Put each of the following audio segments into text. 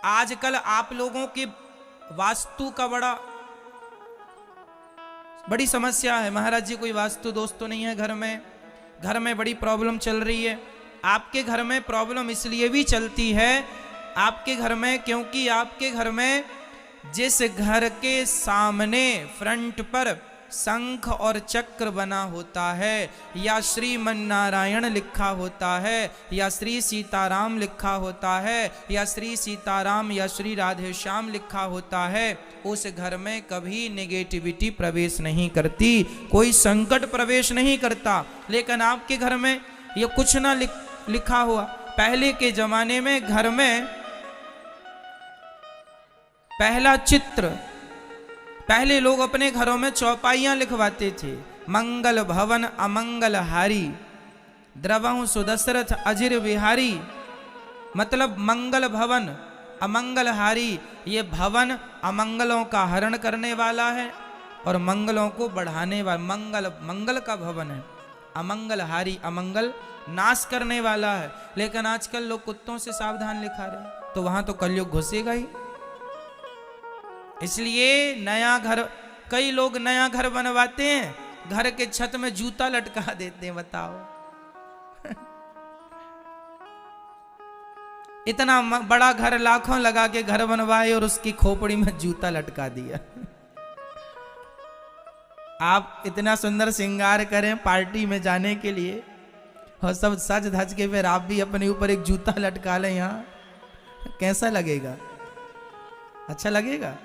आजकल आप लोगों के वास्तु का बड़ी समस्या है। महाराज जी कोई वास्तु दोस्त तो नहीं है घर में बड़ी प्रॉब्लम चल रही है। आपके घर में प्रॉब्लम इसलिए भी चलती है आपके घर में, क्योंकि आपके घर में जिस घर के सामने फ्रंट पर शंख और चक्र बना होता है, या श्रीमन नारायण लिखा होता है, या श्री सीताराम लिखा होता है, या श्री सीताराम या श्री राधे श्याम लिखा होता है, उस घर में कभी नेगेटिविटी प्रवेश नहीं करती, कोई संकट प्रवेश नहीं करता। लेकिन आपके घर में ये कुछ ना लिखा हुआ। पहले के जमाने में घर में पहला चित्र, पहले लोग अपने घरों में चौपाइयां लिखवाते थे। मंगल भवन अमंगल हारी, द्रवहु सुदशरथ अजिर विहारी। मतलब मंगल भवन अमंगल हारी, ये भवन अमंगलों का हरण करने वाला है और मंगलों को बढ़ाने वाला। मंगल का भवन है, अमंगल हारी अमंगल नाश करने वाला है। लेकिन आजकल लोग कुत्तों से सावधान लिखा रहे, तो वहां तो कलयुग घुसेगा ही। इसलिए नया घर, कई लोग नया घर बनवाते हैं, घर के छत में जूता लटका देते हैं। बताओ इतना बड़ा घर लाखों लगा के घर बनवाए और उसकी खोपड़ी में जूता लटका दिया। आप इतना सुंदर श्रृंगार करें पार्टी में जाने के लिए और सब सज धज के फिर आप भी अपने ऊपर एक जूता लटका लें यहाँ, कैसा लगेगा? अच्छा लगेगा?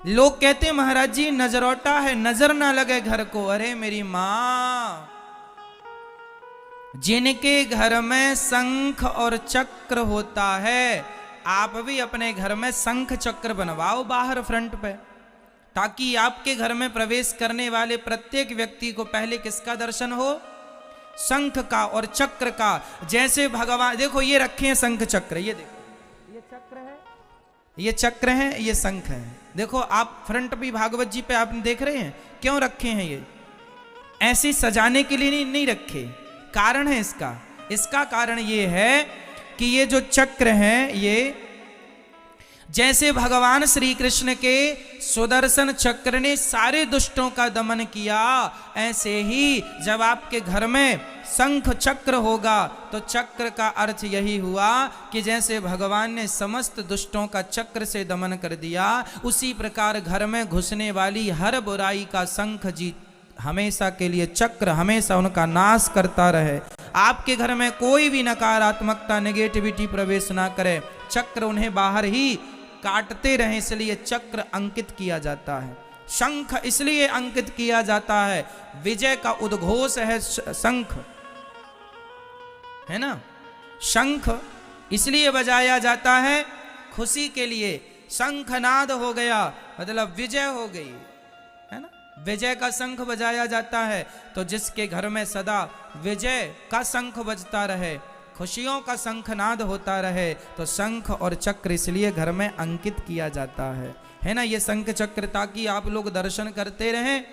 लोग कहते हैं महाराज जी नजरौटा है, नजर ना लगे घर को। अरे मेरी मां, जिनके घर में शंख और चक्र होता है, आप भी अपने घर में शंख चक्र बनवाओ बाहर फ्रंट पे, ताकि आपके घर में प्रवेश करने वाले प्रत्येक व्यक्ति को पहले किसका दर्शन हो? शंख का और चक्र का। जैसे भगवान, देखो ये रखे हैं शंख चक्र, ये देखो ये चक्र है, ये चक्र है, ये शंख है। देखो आप फ्रंट भी भागवत जी पे आप देख रहे हैं, क्यों रखे हैं? ये ऐसे सजाने के लिए नहीं रखे, कारण है इसका कारण ये है कि ये जो चक्र है, ये जैसे भगवान श्री कृष्ण के सुदर्शन चक्र ने सारे दुष्टों का दमन किया, ऐसे ही जब आपके घर में शंख चक्र होगा तो चक्र का अर्थ यही हुआ कि जैसे भगवान ने समस्त दुष्टों का चक्र से दमन कर दिया, उसी प्रकार घर में घुसने वाली हर बुराई का शंख जी हमेशा के लिए, चक्र हमेशा उनका नाश करता रहे। आपके घर में कोई भी नकारात्मकता नेगेटिविटी प्रवेश ना करे, चक्र उन्हें बाहर ही काटते रहे, इसलिए चक्र अंकित किया जाता है। शंख इसलिए अंकित किया जाता है, विजय का उद्घोष है शंख, है ना। शंख इसलिए बजाया जाता है खुशी के लिए, शंखनाद हो गया मतलब विजय हो गई, है ना। विजय का शंख बजाया जाता है, तो जिसके घर में सदा विजय का शंख बजता रहे, खुशियों का शंखनाद होता रहे, तो शंख और चक्र इसलिए घर में अंकित किया जाता है ना। ये शंख चक्र ताकि आप लोग दर्शन करते रहें।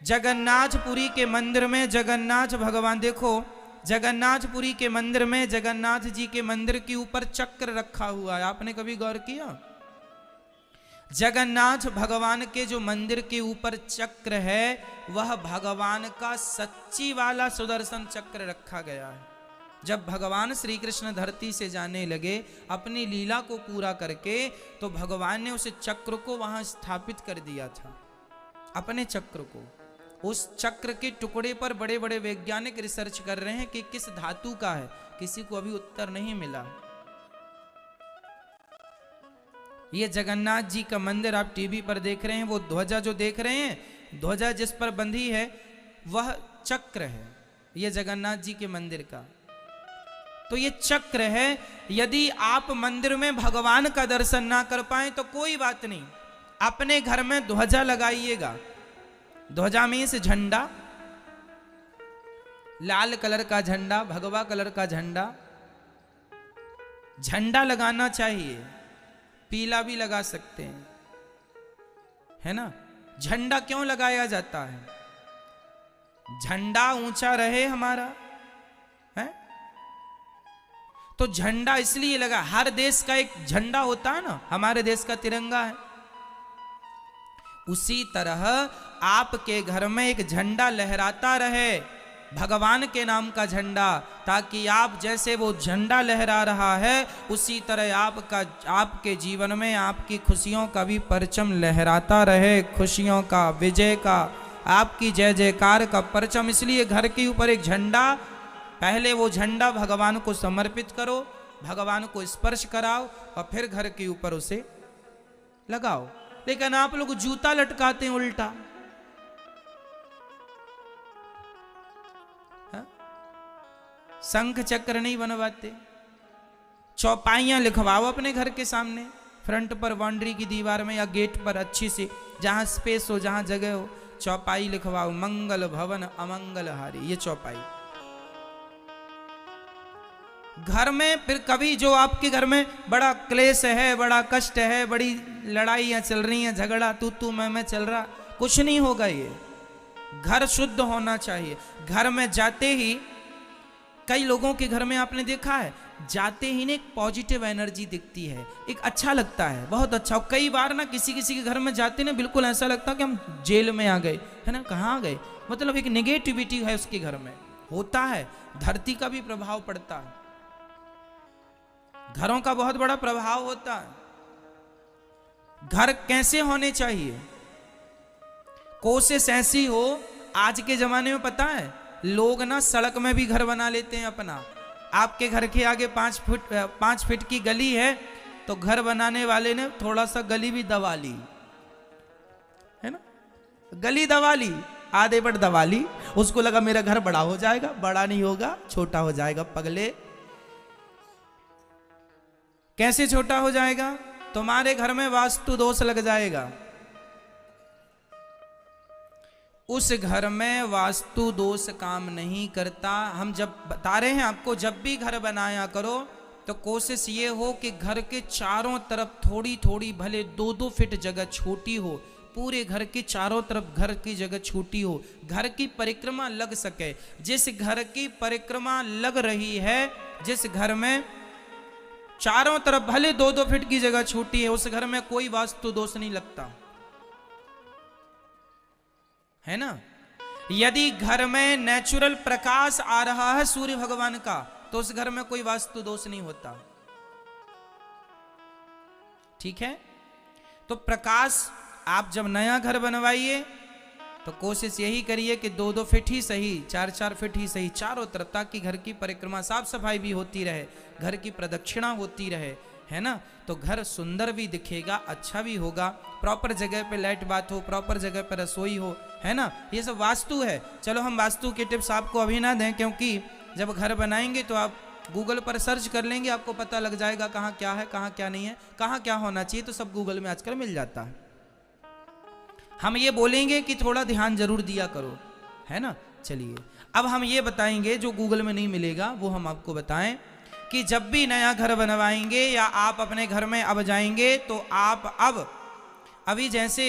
जगन्नाथपुरी के मंदिर में जगन्नाथ भगवान, देखो जगन्नाथपुरी के मंदिर में जगन्नाथ जी के मंदिर के ऊपर चक्र रखा हुआ है, आपने कभी गौर किया? जगन्नाथ भगवान के जो मंदिर के ऊपर चक्र है, वह भगवान का सच्ची वाला सुदर्शन चक्र रखा गया है। जब भगवान श्री कृष्ण धरती से जाने लगे अपनी लीला को पूरा करके, तो भगवान ने उस चक्र को वहां स्थापित कर दिया था, अपने चक्र को। उस चक्र के टुकड़े पर बड़े बड़े वैज्ञानिक रिसर्च कर रहे हैं कि किस धातु का है, किसी को अभी उत्तर नहीं मिला। ये जगन्नाथ जी का मंदिर आप टीवी पर देख रहे हैं, वो ध्वजा जो देख रहे हैं, ध्वजा जिस पर बंधी है वह चक्र है, ये जगन्नाथ जी के मंदिर का। तो ये चक्र है। यदि आप मंदिर में भगवान का दर्शन ना कर पाए तो कोई बात नहीं, अपने घर में ध्वजा लगाइएगा। ध्वजा में से झंडा, लाल कलर का झंडा, भगवा कलर का झंडा, झंडा लगाना चाहिए, पीला भी लगा सकते हैं, है ना। झंडा क्यों लगाया जाता है? झंडा ऊंचा रहे हमारा, है तो झंडा इसलिए लगा, हर देश का एक झंडा होता है ना, हमारे देश का तिरंगा है, उसी तरह आपके घर में एक झंडा लहराता रहे, भगवान के नाम का झंडा, ताकि आप जैसे वो झंडा लहरा रहा है उसी तरह आपके जीवन में आपकी खुशियों का भी परचम लहराता रहे, खुशियों का, विजय का, आपकी जय जयकार का परचम। इसलिए घर के ऊपर एक झंडा, पहले वो झंडा भगवान को समर्पित करो, भगवान को स्पर्श कराओ और फिर घर के ऊपर उसे लगाओ। लेकिन आप लोग जूता लटकाते हैं उल्टा, शंख चक्र नहीं बनवाते, चौपाइयां लिखवाओ अपने घर के सामने, फ्रंट पर, बाउंड्री की दीवार में या गेट पर अच्छी से, जहां स्पेस हो, जहां जगह हो, चौपाई लिखवाओ, मंगल भवन अमंगल हारी, ये चौपाई घर में। फिर कभी जो आपके घर में बड़ा क्लेश है, बड़ा कष्ट है, बड़ी लड़ाइयां चल रही हैं, झगड़ा तू मैं चल रहा, कुछ नहीं होगा। ये घर शुद्ध होना चाहिए। घर में जाते ही, कई लोगों के घर में आपने देखा है, जाते ही ना एक पॉजिटिव एनर्जी दिखती है, एक अच्छा लगता है, बहुत अच्छा। और कई बार ना किसी के घर में जाते ना बिल्कुल ऐसा लगता कि हम जेल में आ गए, है ना, कहाँ आ गए, मतलब एक नेगेटिविटी है उसके घर में, होता है। धरती का भी प्रभाव पड़ता है, घरों का बहुत बड़ा प्रभाव होता है। घर कैसे होने चाहिए, कोशिश ऐसी हो, आज के जमाने में पता है लोग ना सड़क में भी घर बना लेते हैं अपना। आपके घर के आगे 5 फीट की गली है तो घर बनाने वाले ने थोड़ा सा गली भी दबा ली, है ना, गली दबा ली, आधे पर दबा ली, उसको लगा मेरा घर बड़ा हो जाएगा, बड़ा नहीं होगा, छोटा हो जाएगा। पगले, कैसे छोटा हो जाएगा? तुम्हारे घर में वास्तु दोष लग जाएगा, उस घर में वास्तु दोष काम नहीं करता। हम जब बता रहे हैं आपको, जब भी घर बनाया करो तो कोशिश ये हो कि घर के चारों तरफ थोड़ी थोड़ी, भले 2-2 फीट जगह छोटी हो, पूरे घर के चारों तरफ घर की जगह छोटी हो, घर की परिक्रमा लग सके। जिस घर की परिक्रमा लग रही है, जिस घर में चारों तरफ भले 2-2 फीट की जगह छोटी है, उस घर में कोई वास्तु दोष नहीं लगता, है ना। यदि घर में नेचुरल प्रकाश आ रहा है सूर्य भगवान का, तो उस घर में कोई वास्तु दोष नहीं होता, ठीक है। तो प्रकाश, आप जब नया घर बनवाइए तो कोशिश यही करिए कि 2-2 फीट ही सही, 4-4 फीट ही सही चारों तरफ, ताकि घर की परिक्रमा, साफ सफाई भी होती रहे, घर की प्रदक्षिणा होती रहे, है ना। तो घर सुंदर भी दिखेगा, अच्छा भी होगा, प्रॉपर जगह पे लाइट बात हो, प्रॉपर जगह पे रसोई हो, है ना। ये सब वास्तु है। चलो हम वास्तु के टिप्स आपको अभी ना दें, क्योंकि जब घर बनाएंगे तो आप गूगल पर सर्च कर लेंगे, आपको पता लग जाएगा कहाँ क्या है, कहाँ क्या नहीं है, कहाँ क्या होना चाहिए, तो सब गूगल में आजकल मिल जाता है। हम ये बोलेंगे कि थोड़ा ध्यान जरूर दिया करो, है ना। चलिए अब हम ये बताएंगे जो गूगल में नहीं मिलेगा, वो हम आपको बताएं कि जब भी नया घर बनवाएंगे या आप अपने घर में अब जाएंगे, तो आप अभी जैसे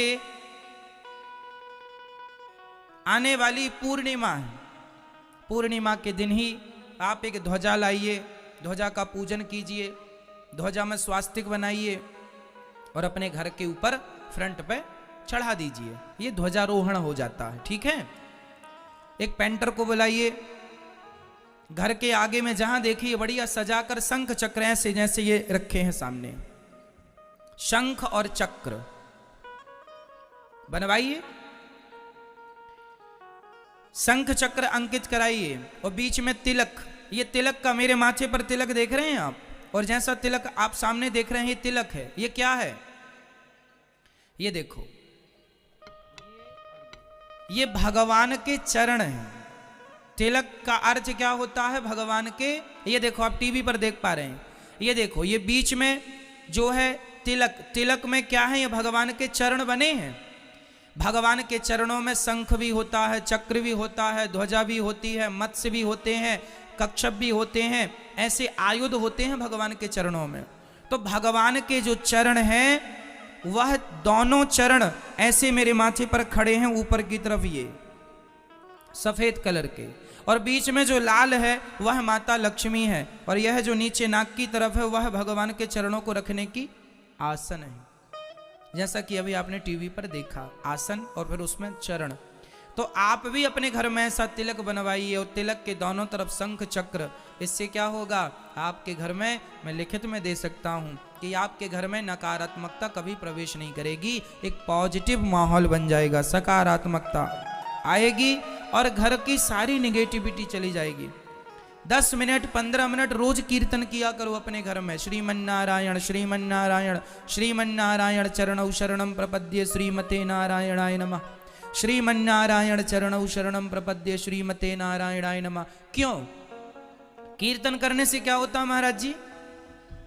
आने वाली पूर्णिमा है, पूर्णिमा के दिन ही आप एक ध्वजा लाइए, ध्वजा का पूजन कीजिए, ध्वजा में स्वास्तिक बनाइए और अपने घर के ऊपर फ्रंट पे चढ़ा दीजिए, ये ध्वजारोहण हो जाता है, ठीक है। एक पेंटर को बुलाइए, घर के आगे में जहां देखिए बढ़िया सजाकर शंख चक्र ऐसे जैसे ये रखे हैं सामने, शंख और चक्र बनवाइए, शंख चक्र अंकित कराइए और बीच में तिलक, ये तिलक का, मेरे माथे पर तिलक देख रहे हैं आप, और जैसा तिलक आप सामने देख रहे हैं ये तिलक है। ये क्या है? ये देखो, ये भगवान के चरण हैं। तिलक का अर्थ क्या होता है? भगवान के, ये देखो आप टीवी पर देख पा रहे हैं, ये देखो ये बीच में जो है तिलक, तिलक में क्या है? ये भगवान के चरण बने हैं। भगवान के चरणों में शंख भी होता है, चक्र भी होता है, ध्वजा भी होती है, मत्स्य भी होते हैं, कच्छप भी होते हैं, ऐसे आयुध होते हैं भगवान के चरणों में। तो भगवान के जो चरण हैं, वह दोनों चरण ऐसे मेरे माथे पर खड़े हैं ऊपर की तरफ, ये सफेद कलर के, और बीच में जो लाल है वह माता लक्ष्मी है, और यह जो नीचे नाक की तरफ है वह भगवान के चरणों को रखने की आसन है। जैसा कि अभी आपने टीवी पर देखा, आसन और फिर उसमें चरण। तो आप भी अपने घर में ऐसा तिलक बनवाइए और तिलक के दोनों तरफ शंख चक्र। इससे क्या होगा, आपके घर में, मैं लिखित में दे सकता हूं कि आपके घर में नकारात्मकता कभी प्रवेश नहीं करेगी, एक पॉजिटिव माहौल बन जाएगा, सकारात्मकता आएगी और घर की सारी निगेटिविटी चली जाएगी। 10 मिनट 15 मिनट रोज कीर्तन किया करो अपने घर में, श्रीमन्नारायण श्रीमन्नारायण श्रीमन्नारायण चरणौ शरणं प्रपद्ये श्रीमते नारायणाय नमः, श्रीमन्नारायण चरणौ शरणं प्रपद्ये श्रीमते नारायणाय नमः। क्यों? कीर्तन करने से क्या होता महाराज जी?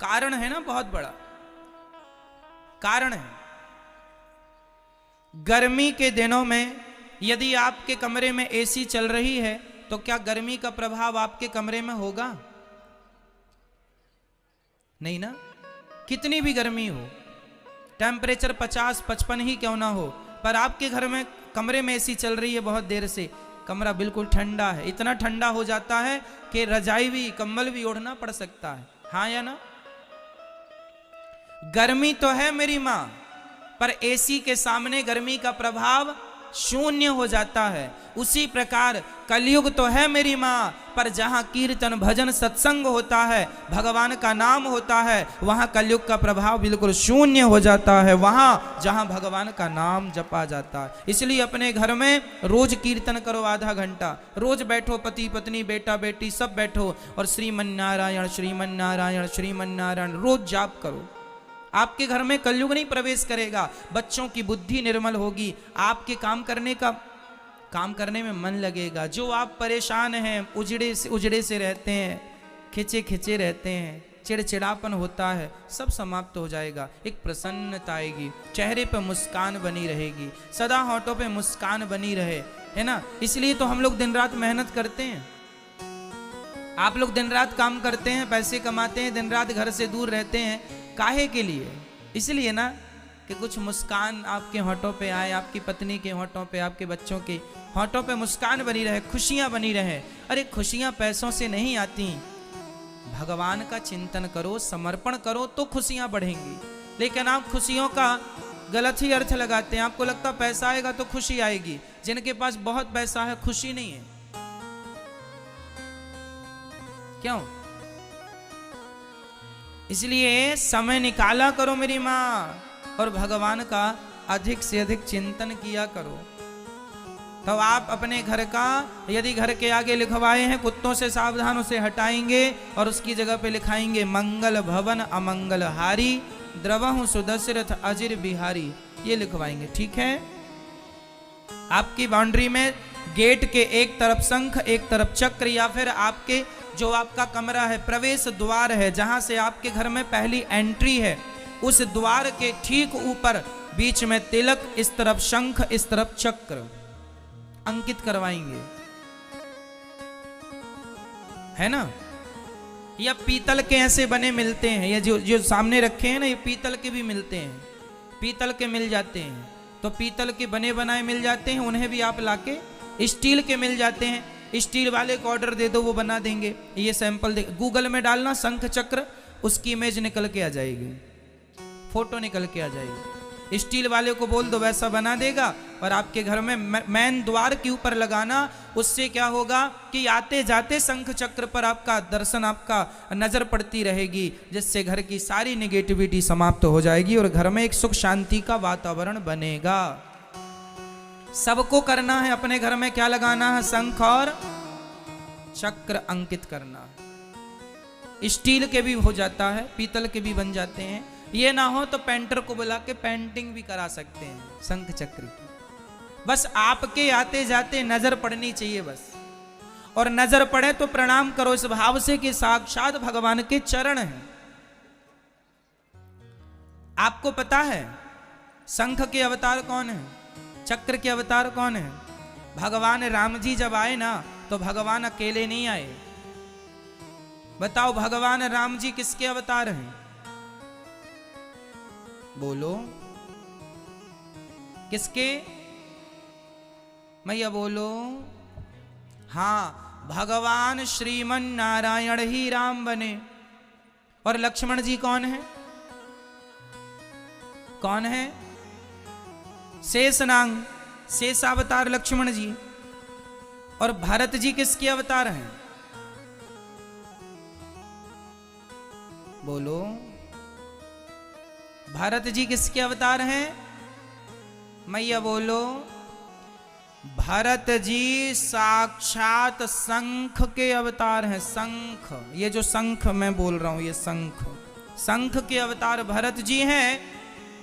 कारण है ना, बहुत बड़ा कारण है। गर्मी के दिनों में यदि आपके कमरे में एसी चल रही है तो क्या गर्मी का प्रभाव आपके कमरे में होगा? नहीं ना। कितनी भी गर्मी हो, टेम्परेचर 50-55 ही क्यों ना हो, पर आपके घर में कमरे में एसी चल रही है बहुत देर से, कमरा बिल्कुल ठंडा है, इतना ठंडा हो जाता है कि रजाई भी कंबल भी ओढ़ना पड़ सकता है। हाँ या ना? गर्मी तो है मेरी मां, पर एसी के सामने गर्मी का प्रभाव शून्य हो जाता है। उसी प्रकार कलयुग तो है मेरी मां, पर जहां कीर्तन भजन सत्संग होता है, भगवान का नाम होता है, वहां कलयुग का प्रभाव बिल्कुल शून्य हो जाता है, वहां जहां भगवान का नाम जपा जाता है। इसलिए अपने घर में रोज कीर्तन करो, आधा घंटा रोज बैठो, पति पत्नी बेटा बेटी सब बैठो और श्रीमन्नारायण श्रीमन्नारायण श्रीमन्नारायण रोज जाप करो। आपके घर में कलयुग नहीं प्रवेश करेगा, बच्चों की बुद्धि निर्मल होगी, आपके काम करने में मन लगेगा। जो आप परेशान हैं, उजड़े से रहते हैं, खिंचे रहते हैं, चिड़चिड़ापन होता है, सब समाप्त हो जाएगा। एक प्रसन्नता आएगी, चेहरे पे मुस्कान बनी रहेगी, सदा होठों पे मुस्कान बनी रहे, है ना। इसलिए तो हम लोग दिन रात मेहनत करते हैं, आप लोग दिन रात काम करते हैं, पैसे कमाते हैं, दिन रात घर से दूर रहते हैं, काहे के लिए? इसलिए ना कि कुछ मुस्कान आपके होठों पे आए, आपकी पत्नी के होठों पे, आपके बच्चों के होठों पे मुस्कान बनी रहे, खुशियां बनी रहे। अरे खुशियां पैसों से नहीं आती, भगवान का चिंतन करो, समर्पण करो तो खुशियां बढ़ेंगी। लेकिन आप खुशियों का गलत ही अर्थ लगाते हैं, आपको लगता पैसा आएगा तो खुशी आएगी। जिनके पास बहुत पैसा है खुशी नहीं है, क्यों? इसलिए समय निकाला करो मेरी माँ, और भगवान का अधिक से अधिक चिंतन किया करो। तो आप अपने घर का, यदि घर के आगे लिखवाए हैं कुत्तों से सावधान, उसे हटाएंगे और उसकी जगह पे लिखाएंगे मंगल भवन अमंगल हारी द्रवहु सुदशरथ अजिर बिहारी, ये लिखवाएंगे। ठीक है? आपकी बाउंड्री में गेट के एक तरफ शंख एक तरफ चक्र, या फिर आपके जो आपका कमरा है, प्रवेश द्वार है, जहां से आपके घर में पहली एंट्री है, उस द्वार के ठीक ऊपर बीच में तिलक, इस तरफ शंख इस तरफ चक्र अंकित करवाएंगे, है ना। या पीतल के ऐसे बने मिलते हैं, ये जो सामने रखे हैं ना, ये पीतल के भी मिलते हैं, पीतल के मिल जाते हैं, तो पीतल के बने बनाए मिल जाते हैं, उन्हें भी आप लाके, स्टील के मिल जाते हैं, स्टील वाले को ऑर्डर दे दो, वो बना देंगे। ये सैंपल दे, गूगल में डालना शंख चक्र, उसकी इमेज निकल के आ जाएगी, फोटो निकल के आ जाएगी। स्टील वाले को बोल दो, वैसा बना देगा। और आपके घर में मेन द्वार के ऊपर लगाना, उससे क्या होगा कि आते जाते शंख चक्र पर आपका दर्शन, आपका नजर पड़ती रहेगी, जिससे घर की सारी निगेटिविटी समाप्त हो जाएगी और घर में एक सुख शांति का वातावरण बनेगा। सबको करना है, अपने घर में क्या लगाना है? शंख और चक्र अंकित करना। स्टील के भी हो जाता है, पीतल के भी बन जाते हैं। ये ना हो तो पेंटर को बुला के पेंटिंग भी करा सकते हैं शंख चक्र की। बस आपके आते जाते नजर पड़नी चाहिए बस, और नजर पड़े तो प्रणाम करो इस भाव से कि साक्षात भगवान के चरण हैं। आपको पता है शंख के अवतार कौन है, चक्र के अवतार कौन है? भगवान राम जी जब आए ना, तो भगवान अकेले नहीं आए। बताओ भगवान राम जी किसके अवतार हैं? बोलो किसके? मैया बोलो। हाँ, भगवान श्रीमन नारायण ही राम बने। और लक्ष्मण जी कौन है? कौन है? शेषनाग, शेषावतार लक्ष्मण जी। और भरत जी किसके अवतार हैं? बोलो, भरत जी किसके अवतार हैं? मैया बोलो। भरत जी साक्षात शंख के अवतार हैं। शंख, ये जो शंख मैं बोल रहा हूं, ये शंख, शंख के अवतार भरत जी हैं।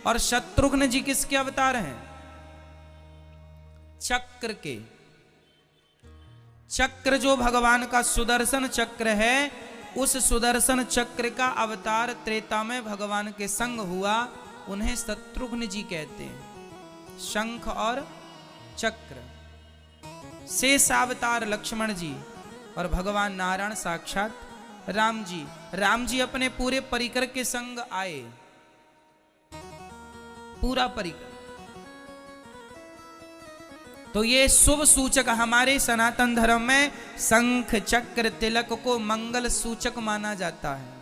और शत्रुघ्न जी किसके अवतार हैं? चक्र के। चक्र जो भगवान का सुदर्शन चक्र है, उस सुदर्शन चक्र का अवतार त्रेता में भगवान के संग हुआ, उन्हें शत्रुघ्न जी कहते हैं। शंख और चक्र। शेषावतार लक्ष्मण जी और भगवान नारायण साक्षात राम जी। राम जी अपने पूरे परिकर के संग आए, पूरा परिकर। तो ये शुभ सूचक, हमारे सनातन धर्म में शंख चक्र तिलक को मंगल सूचक माना जाता है।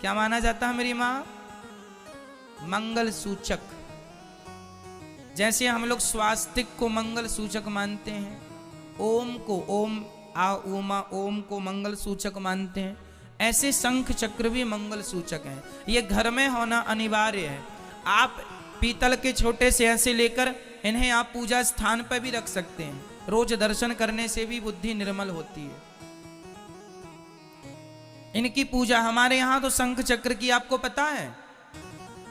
क्या माना जाता है मेरी मां? मंगल सूचक। जैसे हम लोग स्वास्तिक को मंगल सूचक मानते हैं, ओम को, ओम आ उमा, ओम को मंगल सूचक मानते हैं, ऐसे शंख चक्र भी मंगल सूचक हैं। ये घर में होना अनिवार्य है। आप पीतल के छोटे से ऐसे लेकर इन्हें आप पूजा स्थान पर भी रख सकते हैं। रोज दर्शन करने से भी बुद्धि निर्मल होती है। इनकी पूजा हमारे यहां तो शंख चक्र की आपको पता है,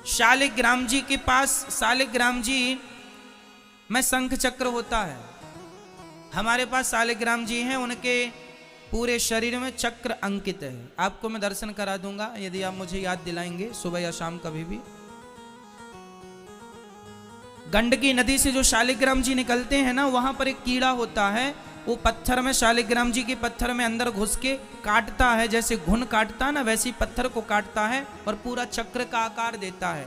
शालिग्राम जी के पास, शालिग्राम जी में शंख चक्र होता है। हमारे पास शालिग्राम जी हैं, उनके पूरे शरीर में चक्र अंकित है। आपको मैं दर्शन करा दूंगा यदि आप मुझे याद दिलाएंगे, सुबह या शाम कभी भी। गंडकी नदी से जो शालिग्राम जी निकलते हैं ना, वहां पर एक कीड़ा होता है, वो पत्थर में, शालिग्राम जी के पत्थर में अंदर घुस के काटता है, जैसे घुन काटता है ना, वैसे पत्थर को काटता है और पूरा चक्र का आकार देता है।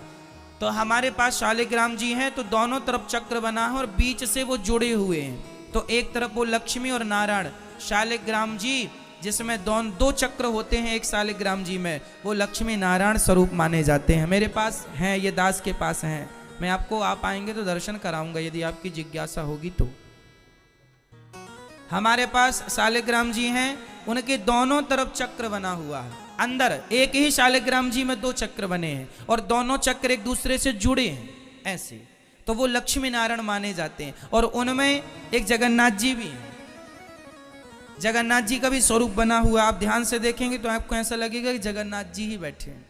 तो हमारे पास शालिग्राम जी हैं, तो दोनों तरफ चक्र बना है और बीच से वो जुड़े हुए हैं। तो एक तरफ वो लक्ष्मी और नारायण, शालिग्राम जी जिसमें दो चक्र होते हैं एक शालिग्राम जी में, वो लक्ष्मी नारायण स्वरूप माने जाते हैं। मेरे पास हैं, ये दास के पास हैं। मैं आपको, आप आएंगे तो दर्शन कराऊंगा यदि आपकी जिज्ञासा होगी तो। हमारे पास शालिग्राम जी हैं, उनके दोनों तरफ चक्र बना हुआ है। अंदर एक ही शालिग्राम जी में दो चक्र बने हैं और दोनों चक्र एक दूसरे से जुड़े हैं ऐसे, तो वो लक्ष्मी नारायण माने जाते हैं। और उनमें एक जगन्नाथ जी भी हैं। जगन्नाथ जी का भी स्वरूप बना हुआ, आप ध्यान से देखेंगे तो आपको ऐसा लगेगा कि जगन्नाथ जी ही बैठे हैं।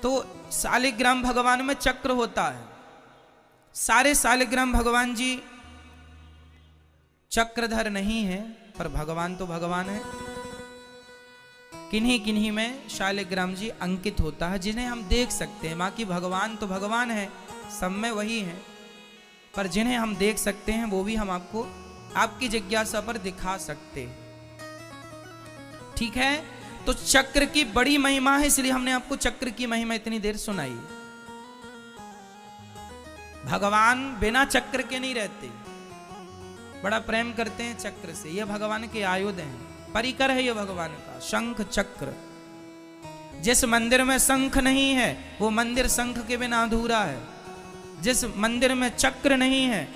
तो शालिग्राम भगवान में चक्र होता है। सारे शालिग्राम भगवान जी चक्रधर नहीं है, पर भगवान तो भगवान है। किन्हीं किन्हीं में शालिग्राम जी अंकित होता है, जिन्हें हम देख सकते हैं। बाकी भगवान तो भगवान है, सब में वही है, पर जिन्हें हम देख सकते हैं वो भी हम आपको आपकी जिज्ञासा पर दिखा सकते। ठीक है, तो चक्र की बड़ी महिमा है, इसलिए हमने आपको चक्र की महिमा इतनी देर सुनाई। भगवान बिना चक्र के नहीं रहते, बड़ा प्रेम करते हैं चक्र से। यह भगवान के आयुध हैं, परिकर है यह भगवान का, शंख चक्र। जिस मंदिर में शंख नहीं है वो मंदिर शंख के बिना अधूरा है। जिस मंदिर में चक्र नहीं है